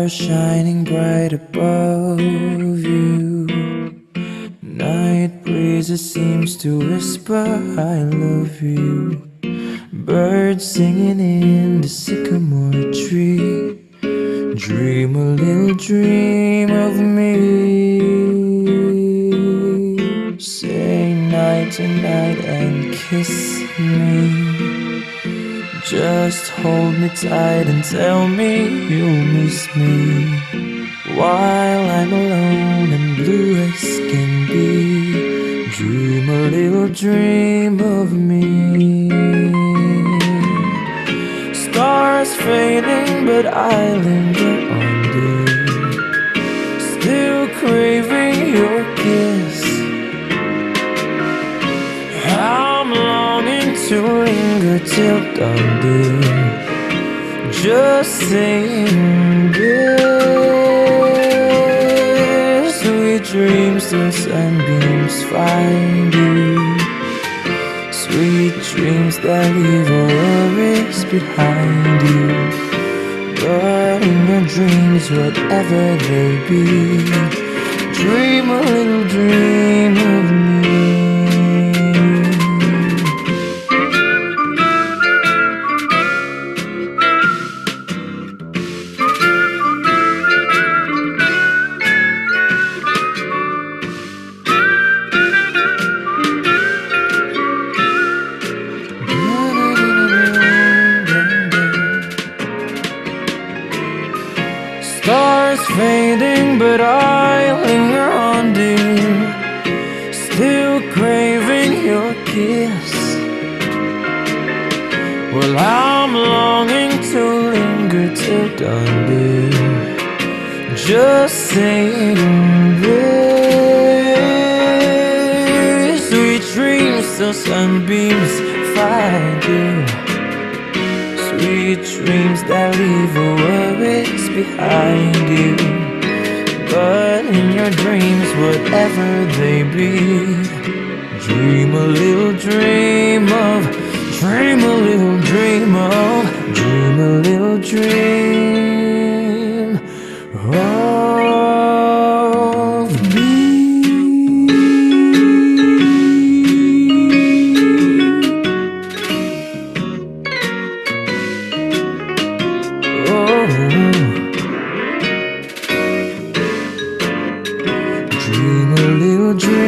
Stars shining bright above you. Night breezes seems to whisper I love you. Birds singing in the sycamore tree. Dream a little dream of me. Say night to night and kiss me. Just hold me tight and tell me you'll miss me while I'm alone and blue as can be. Dream a little dream of me. Stars fading but I linger on dear, still craving your kiss. I'm longing to linger till dawn, dear, just saying this. Sweet dreams till sunbeams find you. Sweet dreams that leave all worries behind you. But in your dreams, whatever they be, dream a little dream of me. Stars fading, but I linger on, dear, still craving your kiss. Well, I'm longing to linger till dawn, dear, just saying this. Sweet dreams till sunbeams find you. Sweet dreams that leave all worries behind you. But in your dreams, whatever they be, dream a little dream of, dream a little dream of, dream a little dream of me. Dream a little dream